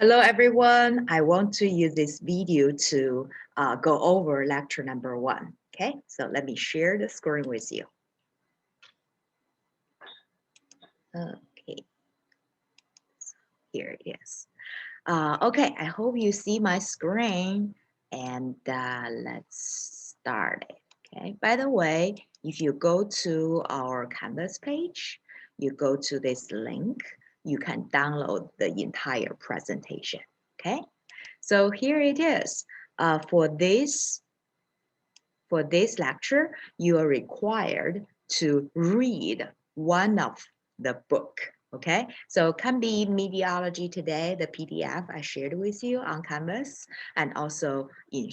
Hello, everyone. I want to use this video to go over lecture number 1. Okay, so let me share the screen with you. Okay, here it is. Okay, I hope you see my screen and let's start it. Okay, by the way, if you go to our Canvas page, you go to this link, you can download the entire presentation. Okay, so here it is. For this lecture, you are required to read one of the book. Okay, so it can be Mediology Today, the PDF I shared with you on Canvas, and also in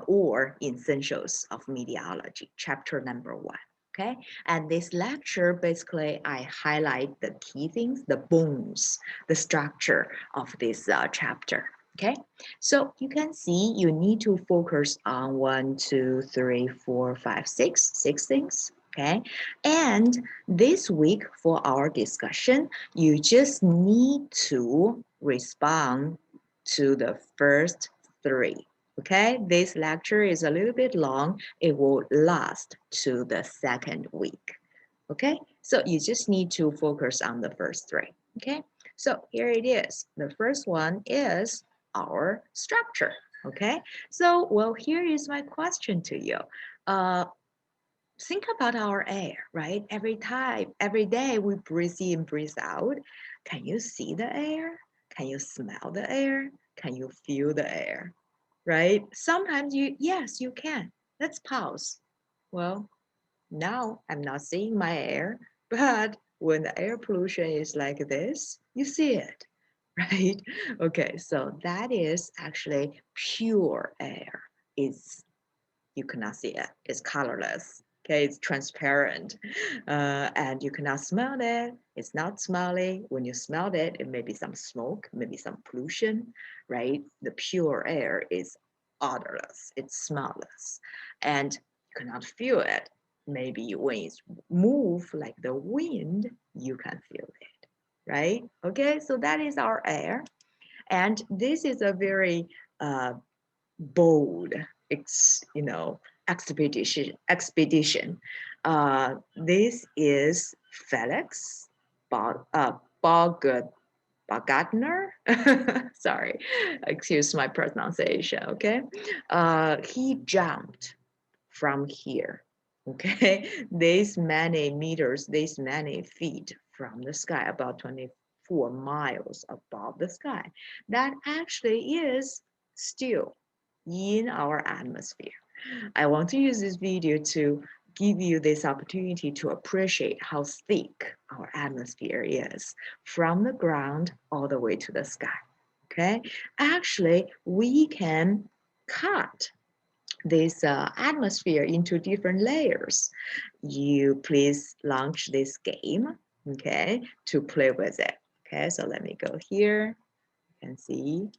or Essentials of Mediology, chapter number 1. Okay, and this lecture basically I highlight the key things, the bones, the structure of this chapter. Okay, so you can see you need to focus on 1, 2, 3, 4, 5, 6 things. Okay, and this week for our discussion, you just need to respond to the first 3. Okay, this lecture is a little bit long. It will last to the second week. Okay, so you just need to focus on the first 3. Okay, so here it is. The first one is our structure. Okay, so well, here is my question to you. Think about our air, right? Every day we breathe in, breathe out. Can you see the air? Can you smell the air? Can you feel the air? Right? Sometimes yes, you can. Let's pause. Well, now I'm not seeing my air, but when the air pollution is like this, you see it, right? Okay, so that is actually pure air. You cannot see it. It's colorless. Okay, it's transparent, and you cannot smell it. It's not smelly. When you smell it, it may be some smoke, maybe some pollution, right? The pure air is odorless. It's smellless, and you cannot feel it. Maybe when it's move like the wind, you can feel it, right? Okay, so that is our air, and this is a very bold expedition. This is Felix Baumgartner. Sorry, excuse my pronunciation. Okay, he jumped from here. Okay, these many meters, these many feet from the sky, about 24 miles above the sky. That actually is still in our atmosphere. I want to use this video to give you this opportunity to appreciate how thick our atmosphere is from the ground all the way to the sky. Okay, actually, we can cut this atmosphere into different layers. You please launch this game, okay, to play with it. Okay, so let me go here. You can see.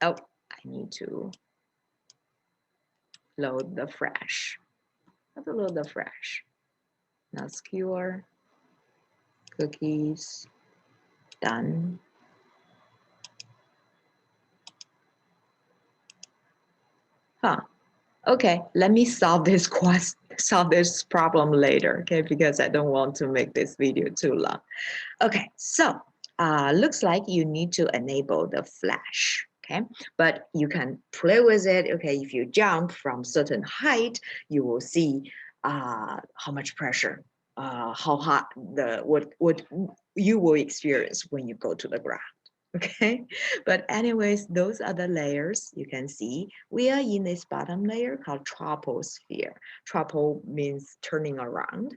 Oh, I need to load the fresh. How to load the fresh? Now skewer, cookies, done. Huh. Okay, let me solve this problem later, okay, because I don't want to make this video too long. Okay, so looks like you need to enable the flash, okay, but you can play with it. Okay, if you jump from certain height, you will see how much pressure, how hot what you will experience when you go to the ground. Okay, but anyways, those are the layers. You can see we are in this bottom layer called troposphere. Tropo means turning around.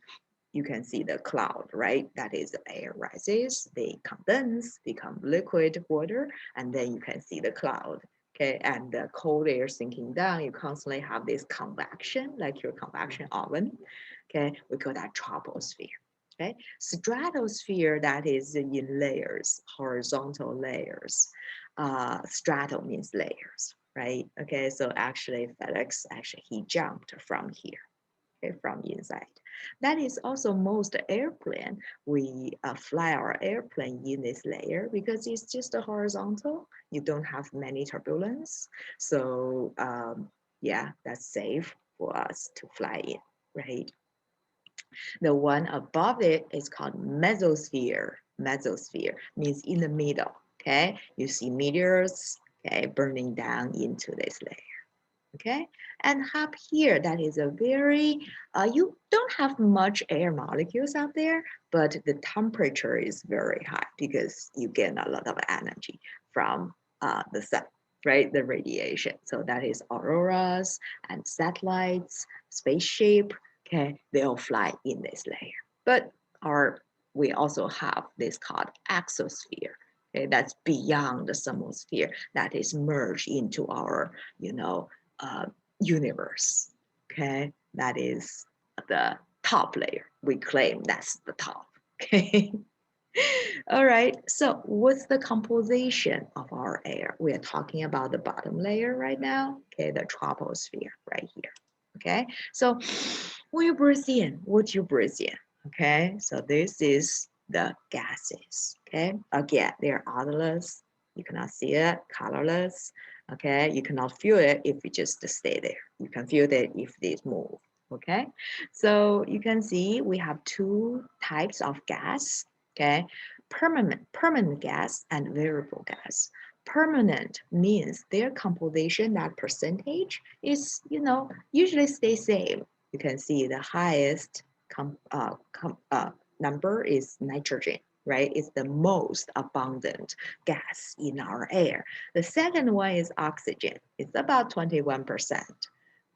You can see the cloud, right? That is the air rises, they condense, become liquid water, and then you can see the cloud. Okay, and the cold air sinking down, you constantly have this convection, like your convection oven. Okay, we call that troposphere. Okay, stratosphere, that is in layers, horizontal layers. Strato means layers, right? Okay, so actually Felix, he jumped from here, okay, from inside. That is also most airplane. We fly our airplane in this layer because it's just a horizontal. You don't have many turbulence. So yeah, that's safe for us to fly in, right? The one above it is called mesosphere. Mesosphere means in the middle, okay? You see meteors, okay, burning down into this layer, okay? And up here, that is a very, you don't have much air molecules out there, but the temperature is very high because you get a lot of energy from the sun, right? The radiation. So that is auroras and satellites, spaceship, okay? They all fly in this layer. But we also have this called exosphere. Okay, that's beyond the thermosphere that is merged into our, uh, universe. Okay, that is the top layer. We claim that's the top. Okay. All right. So what's the composition of our air? We are talking about the bottom layer right now. Okay, the troposphere right here. Okay. So when you breathe in, what you breathe in? Okay. So this is the gases. Okay. Again, they're odorless. You cannot see it, colorless. Okay. You cannot feel it if you just stay there. You can feel it if they move. Okay. So you can see we have two types of gas. Okay, permanent gas and variable gas. Permanent means their composition, that percentage is, usually stay same. You can see the highest number is nitrogen, right? It's the most abundant gas in our air. The second one is oxygen. It's about 21%.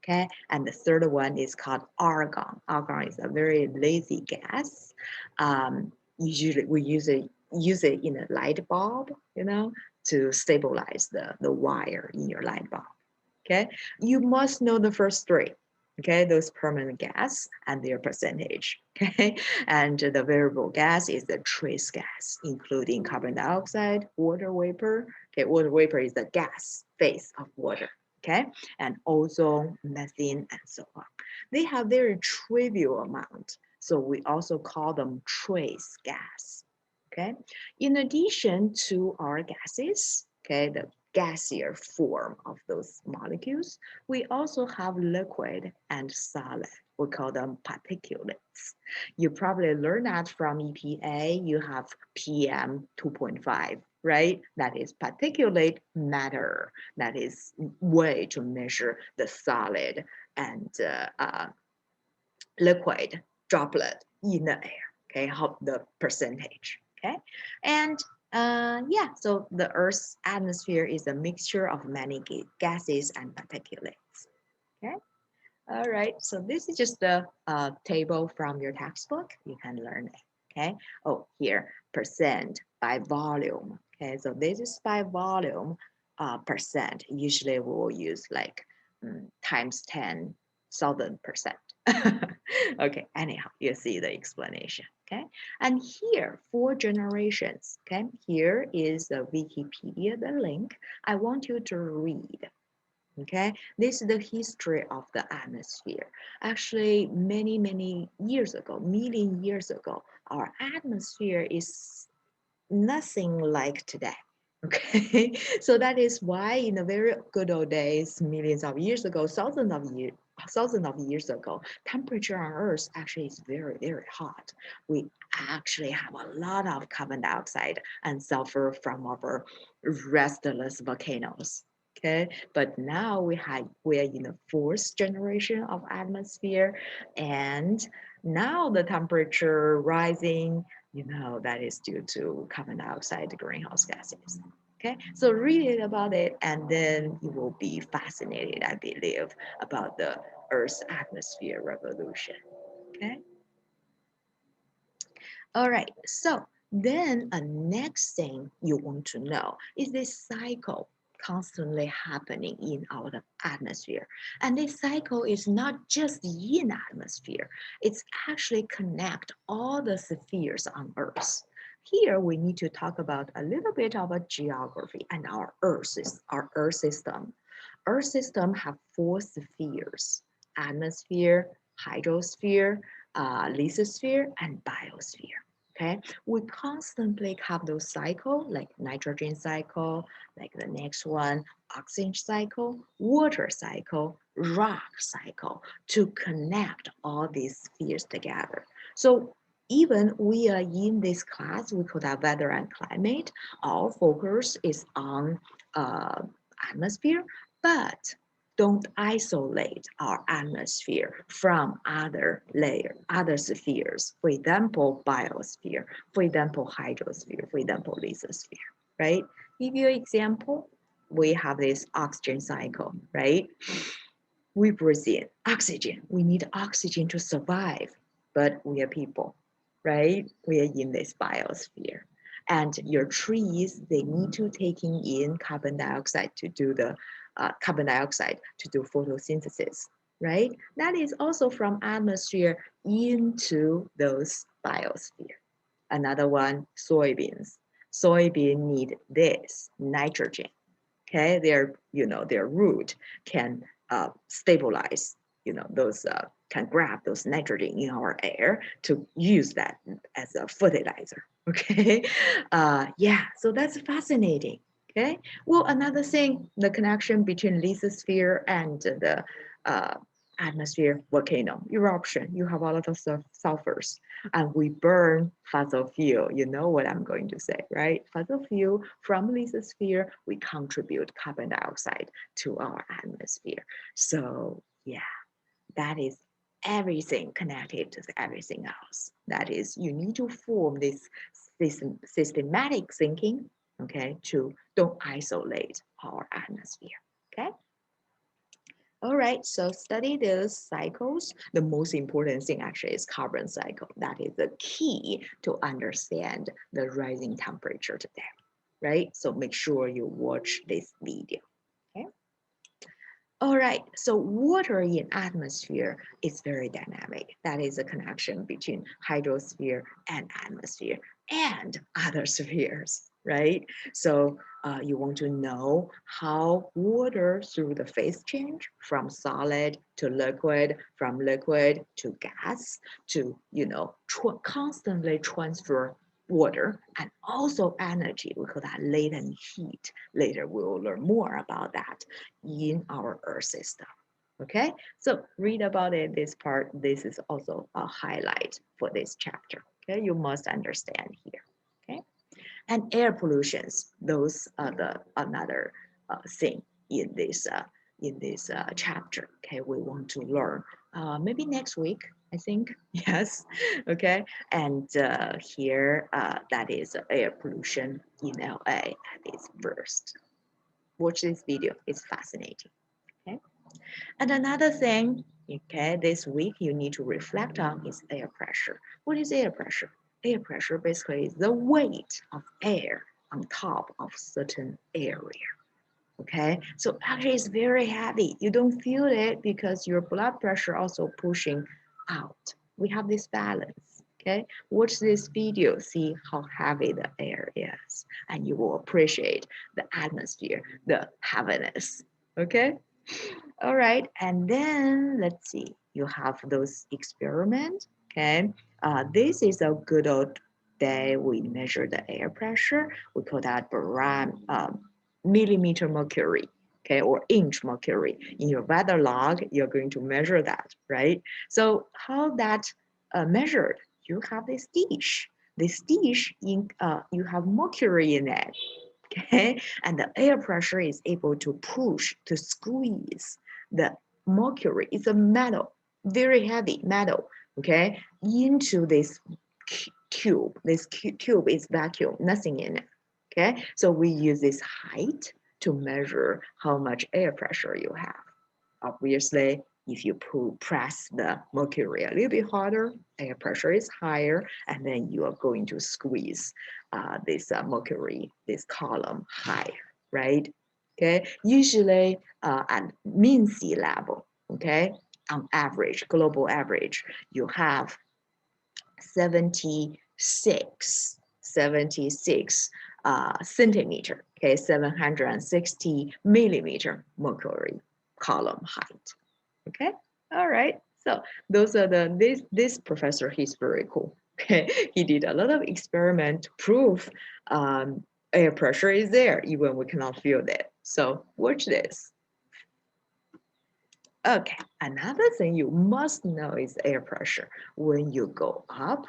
Okay, and the third one is called argon. Argon is a very lazy gas. Usually we use it in a light bulb, to stabilize the wire in your light bulb. Okay, you must know the first three. Okay, those permanent gas and their percentage. Okay, and the variable gas is the trace gas, including carbon dioxide, water vapor. Okay, water vapor is the gas phase of water. Okay, and ozone, methane, and so on. They have very trivial amount, so we also call them trace gas. Okay, in addition to our gases, okay, the gaseous form of those molecules, we also have liquid and solid. We call them particulates. You probably learned that from EPA. You have PM 2.5, right? That is particulate matter. That is way to measure the solid and liquid droplet in the air. Okay, how the percentage. Okay, and yeah, so the Earth's atmosphere is a mixture of many gases and particulates. Okay, all right. So this is just the table from your textbook. You can learn it. Okay. Oh, here percent by volume. Okay, so this is by volume percent. Usually we will use like times 10,000%. Okay, anyhow, you see the explanation. Okay, and here, 4 generations. Okay, here is the Wikipedia, the link. I want you to read. Okay, this is the history of the atmosphere. Actually, many years ago, million years ago, our atmosphere is nothing like today. Okay, so that is why in the very good old days, millions of years ago, thousands of years ago, temperature on Earth actually is very hot. We actually have a lot of carbon dioxide and sulfur from our restless volcanoes. Okay, but now we are in the 4th generation of atmosphere, and now the temperature rising, that is due to carbon dioxide greenhouse gases. Okay, so read about it and then you will be fascinated, I believe, about the Earth's atmosphere revolution. Okay, all right, so then a next thing you want to know is this cycle constantly happening in our atmosphere. And this cycle is not just in atmosphere, it's actually connect all the spheres on Earth. Here we need to talk about a little bit of a geography and our Earth system. Earth system have 4 spheres: atmosphere, hydrosphere, lithosphere and biosphere. Okay, we constantly have those cycles like nitrogen cycle, like the next one, oxygen cycle, water cycle, rock cycle to connect all these spheres together. So even we are in this class, we call that weather and climate. Our focus is on atmosphere, but don't isolate our atmosphere from other other spheres. For example, biosphere, for example, hydrosphere, for example, lithosphere, right? Give you an example, we have this oxygen cycle, right? We breathe in oxygen. We need oxygen to survive, but we are people, right? We are in this biosphere. And your trees, they need to taking in carbon dioxide to do the photosynthesis, right? That is also from atmosphere into those biosphere. Another one, soybeans. Soybean need this nitrogen. Okay, their root can stabilize, those can grab those nitrogen in our air to use that as a fertilizer. Okay, yeah, so that's fascinating. Okay, well, another thing, the connection between lithosphere and the uh, atmosphere, volcano eruption. You have a lot of sulfurs, and we burn fossil fuel. You know what I'm going to say, right? Fossil fuel from lithosphere, we contribute carbon dioxide to our atmosphere. So yeah, that is everything connected to everything else. That is, you need to form this systematic thinking, okay, to don't isolate our atmosphere, okay? All right, so study those cycles. The most important thing actually is carbon cycle. That is the key to understand the rising temperature today, right? So make sure you watch this video, okay? All right, so water in atmosphere is very dynamic. That is a connection between hydrosphere and atmosphere and other spheres, right? So you want to know how water through the phase change from solid to liquid, from liquid to gas to, constantly transfer water and also energy. We call that latent heat. Later, we will learn more about that in our Earth system. Okay, so read about it, this part. This is also a highlight for this chapter. Okay, you must understand here. Okay, and air pollutions, those are the another thing in this chapter. Okay, we want to learn maybe next week, I think. Yes. Okay, and here that is air pollution in LA at its first. Watch this video, it's fascinating. Okay, and another thing, okay, this week you need to reflect on is air pressure. What is air pressure? Air pressure basically is the weight of air on top of certain area. Okay, so actually it's very heavy. You don't feel it because your blood pressure also pushing out. We have this balance. Okay, watch this video, see how heavy the air is, and you will appreciate the atmosphere, the heaviness. Okay, all right, and then let's see, you have those experiments. Okay, this is a good old day. We measure the air pressure. We call that millimeter mercury, okay, or inch mercury. In your weather log, you're going to measure that, right? So how that measured? You have this dish. This dish, you have mercury in it, okay? And the air pressure is able to push, to squeeze the mercury. It's a metal, very heavy metal, okay, into this tube. This tube is vacuum, nothing in it, okay? So we use this height to measure how much air pressure you have. Obviously, if you press the mercury a little bit harder, air pressure is higher, and then you are going to squeeze this mercury, this column higher, right? Okay, usually at mean sea level, okay, on average, global average, you have 76 centimeter, okay, 760 millimeter mercury column height. Okay, all right. So those are this professor, he's very cool. Okay, he did a lot of experiment to prove air pressure is there even we cannot feel that. So watch this. Okay, another thing you must know is air pressure. When you go up,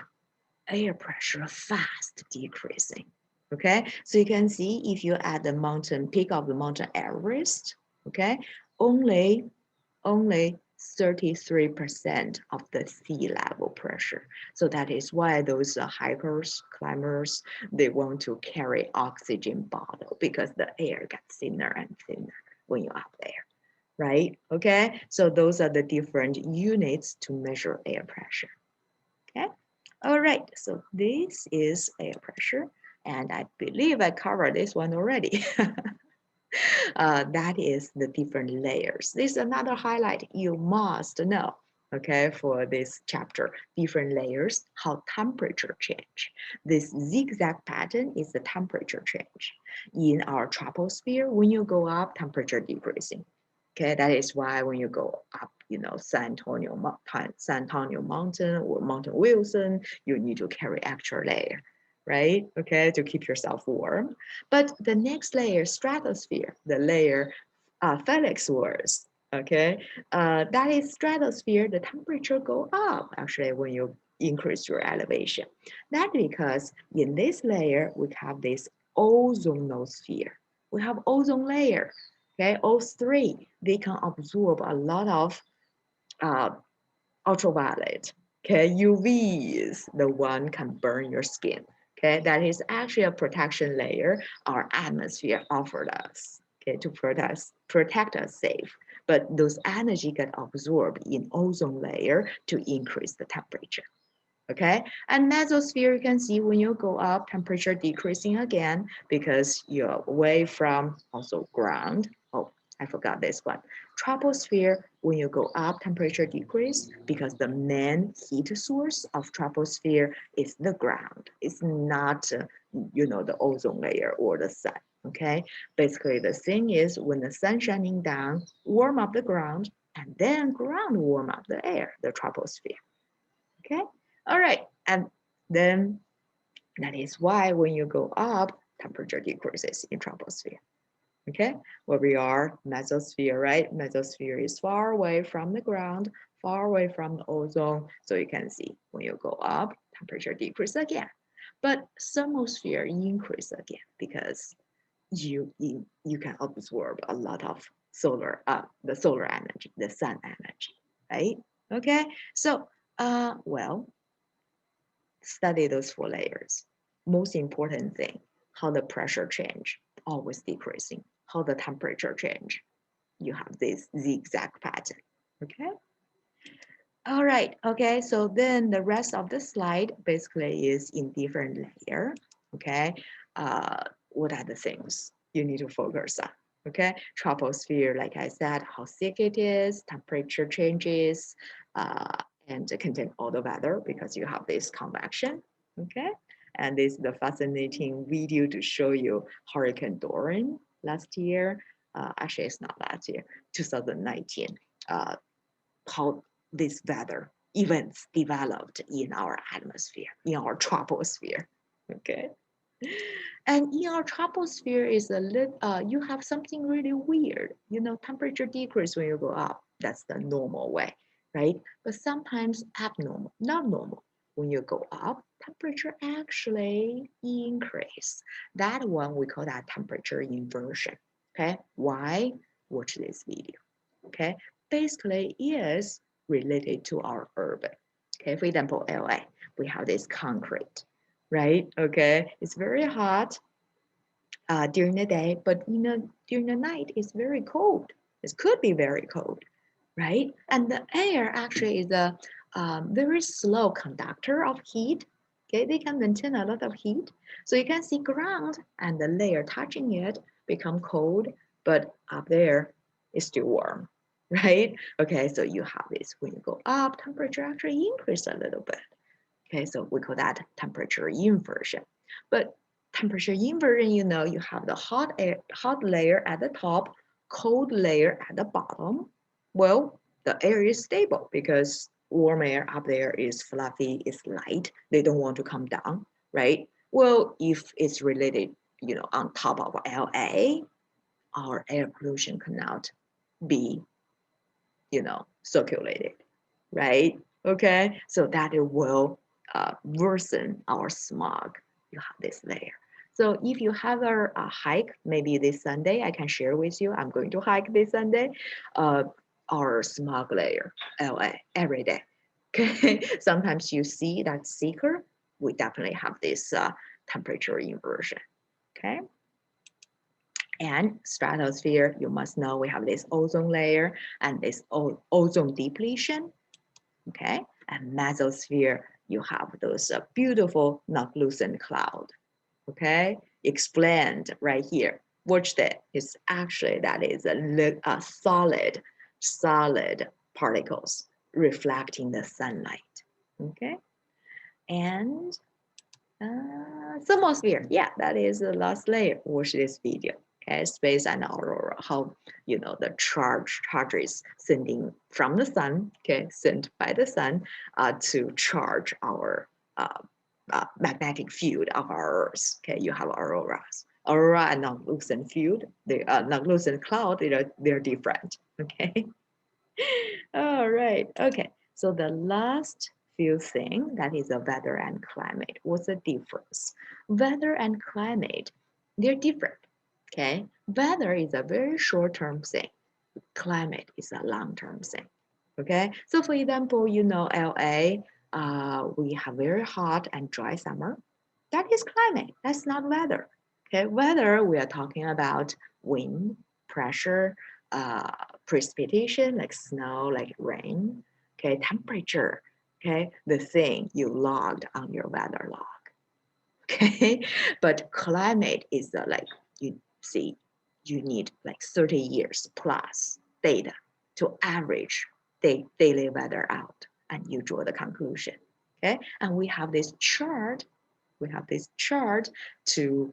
air pressure fast decreasing. Okay, so you can see if you're at the mountain peak of the mountain Everest, okay, only 33% of the sea level pressure. So that is why those hikers, climbers, they want to carry oxygen bottle because the air gets thinner and thinner when you're up there, right? Okay, so those are the different units to measure air pressure. Okay, all right, so this is air pressure, and I believe I covered this one already. That is the different layers. This is another highlight you must know, okay, for this chapter, different layers, how temperature change. This zigzag pattern is the temperature change. In our troposphere, when you go up, temperature decreasing. Okay, that is why when you go up, you know, San Antonio Mountain or Mountain Wilson, you need to carry extra layer, right? Okay, to keep yourself warm. But the next layer, stratosphere, the layer Felix was, okay, that is stratosphere, the temperature go up actually when you increase your elevation. That's because in this layer, we have this ozonosphere. We have ozone layer, okay, O3, they can absorb a lot of uh, ultraviolet, okay, UVs, the one can burn your skin. Okay, that is actually a protection layer our atmosphere offered us, okay, to protect us safe. But those energy get absorbed in ozone layer to increase the temperature. Okay, and mesosphere, you can see when you go up, temperature decreasing again because you're away from also ground. Oh, I forgot this one. Troposphere, when you go up, temperature decrease because the main heat source of troposphere is the ground. It's not, you know, the ozone layer or the sun. Okay, basically the thing is when the sun shining down, warm up the ground, and then ground warm up the air, the troposphere. Okay, all right, and then that is why when you go up, temperature decreases in troposphere. Okay, where we are, mesosphere, right? Mesosphere is far away from the ground, far away from the ozone. So you can see when you go up, temperature decrease again. But thermosphere increase again because you can absorb a lot of the solar energy, the sun energy, right? Okay, so well, study those four layers. Most important thing, how the pressure change, always decreasing. How the temperature change, you have this zigzag pattern, okay? All right, okay, so then the rest of the slide basically is in different layer, okay? What are the things you need to focus on, okay? Troposphere, like I said, how thick it is, temperature changes, and contain all the weather because you have this convection, okay? And this is the fascinating video to show you Hurricane Dorian last year. Actually, it's not last year, 2019. How this weather events developed in our atmosphere, in our troposphere, okay? And in our troposphere is a little, you have something really weird. You know, temperature decrease when you go up. That's the normal way, right? But sometimes abnormal, not normal. When you go up, temperature actually increase. That one, we call that temperature inversion, okay? Why? Watch this video, okay? Basically is related to our urban. Okay, for example, LA, we have this concrete, right? Okay, it's very hot during the day, but during the night, it's very cold. It could be very cold, right? And the air actually is a very slow conductor of heat. Okay, they can maintain a lot of heat. So you can see ground and the layer touching it become cold, but up there is still warm, right? Okay, so you have this when you go up, temperature actually increase a little bit. Okay, so we call that temperature inversion. But temperature inversion, you know, you have the hot layer at the top, cold layer at the bottom. Well, the air is stable because warm air up there is fluffy, is light. They don't want to come down, right? Well, if it's related, on top of LA, our air pollution cannot be, circulated, right? Okay, so that it will worsen our smog. You have this layer. So if you have a hike, maybe this Sunday, I can share with you. I'm going to hike this Sunday. Our smog layer, LA, every day. Okay, sometimes you see that seeker. We definitely have this temperature inversion. Okay. And stratosphere, you must know we have this ozone layer and this ozone depletion, okay? And mesosphere, you have those beautiful non-lucent cloud, okay? Explained right here. Watch that. It's actually, that is a solid particles reflecting the sunlight, okay? And thermosphere, yeah, that is the last layer. Watch this video. Okay, space and aurora, how the charges sending from the sun, okay, sent by the sun to charge our magnetic field of our Earth. Okay, you have auroras. Aurora and non-lucent field, the non-lucent cloud, they're different. Okay. All right. Okay. So the last few thing, that is the weather and climate. What's the difference? Weather and climate, they're different. Okay. Weather is a very short-term thing. Climate is a long-term thing. Okay. So for example, LA, we have very hot and dry summer. That is climate. That's not weather. Okay. Weather, we are talking about wind, pressure, uh, precipitation, like snow, like rain, okay, temperature, okay, the thing you logged on your weather log, okay, but climate is like, you see, you need like 30 years plus data to average the daily weather out, and you draw the conclusion, okay, and we have this chart to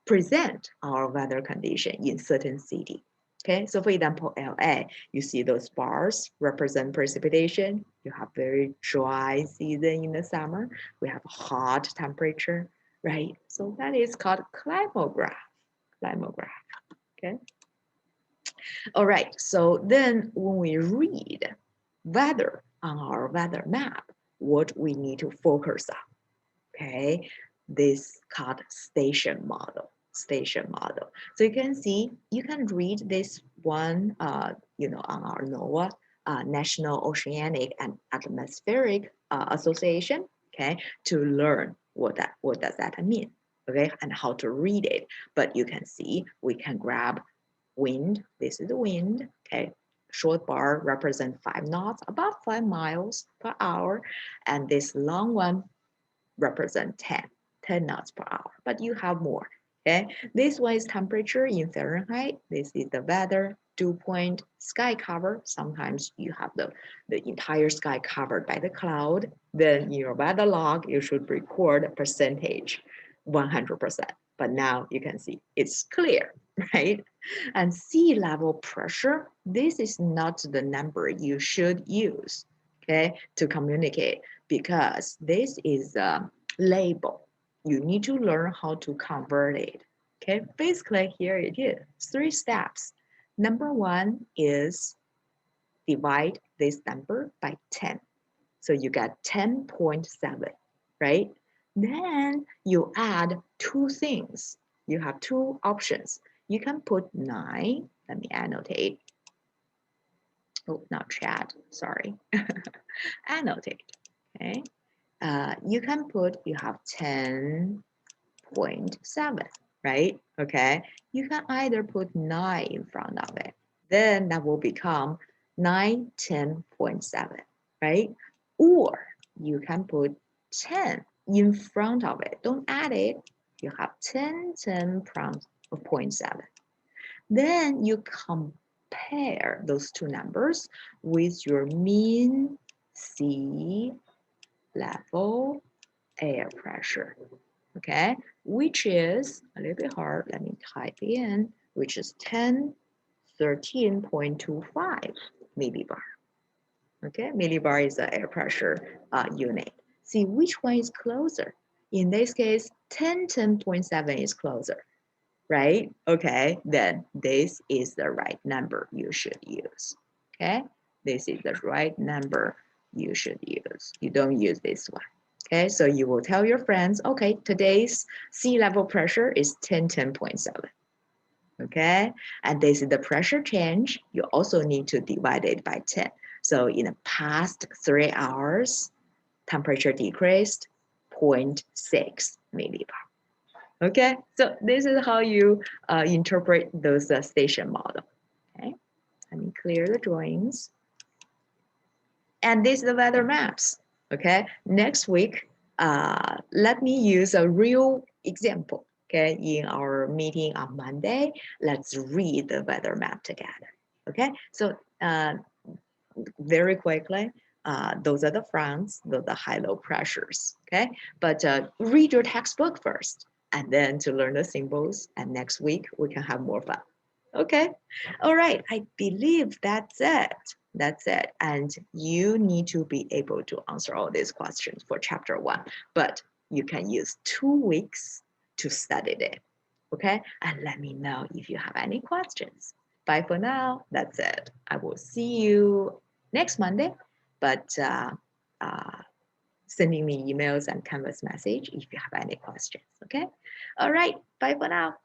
present our weather condition in certain city. Okay, so for example, LA, you see those bars represent precipitation. You have very dry season in the summer. We have hot temperature, right? So that is called climograph. Okay. All right, so then when we read weather on our weather map, what we need to focus on, okay, this called station model. So you can see, you can read this one, on our NOAA, National Oceanic and Atmospheric Association, okay, to learn what does that mean, okay, and how to read it. But you can see, we can grab wind. This is the wind, okay. Short bar represent 5 knots, about 5 miles per hour, and this long one represent 10 knots per hour, but you have more, okay? This one is temperature in Fahrenheit. This is the weather, dew point, sky cover. Sometimes you have the entire sky covered by the cloud. Then in your weather log, you should record a percentage, 100%. But now you can see it's clear, right? And sea level pressure, this is not the number you should use, okay, to communicate, because this is a label. You need to learn how to convert it. Okay, basically here it is, 3 steps. Number 1 is divide this number by 10. So you get 10.7, right? Then you add 2 things. You have 2 options. You can put 9, let me annotate. Oh, not chat, sorry. Annotate, okay? You can put, you have 10.7, right? Okay, you can either put 9 in front of it, then that will become 10.7, right? Or you can put 10 in front of it, don't add it, you have 10.7. Then you compare those 2 numbers with your mean sea level air pressure, okay, which is a little bit hard. Let me type in, which is 13.25 millibar. Okay, millibar is the air pressure unit. See which one is closer. In this case, 10.7 is closer, right? Okay, then this is the right number you should use. Okay, this is the right number you should use. You don't use this one. Okay, so you will tell your friends, okay, today's sea level pressure is 10.7. Okay, and this is the pressure change. You also need to divide it by 10. So in the past 3 hours, temperature decreased 0.6 millibar. Okay, so this is how you interpret those station model. Okay, let me clear the drawings. And this is the weather maps. Okay, next week, let me use a real example. Okay, in our meeting on Monday, let's read the weather map together. Okay, so very quickly, those are the fronts, those are high-low pressures. Okay, but read your textbook first, and then to learn the symbols. And next week we can have more fun. Okay, all right. I believe that's it. That's it. And you need to be able to answer all these questions for chapter 1, but you can use 2 weeks to study it. Okay, and let me know if you have any questions. Bye for now. That's it. I will see you next Monday, but sending me emails and Canvas message if you have any questions. Okay, all right. Bye for now.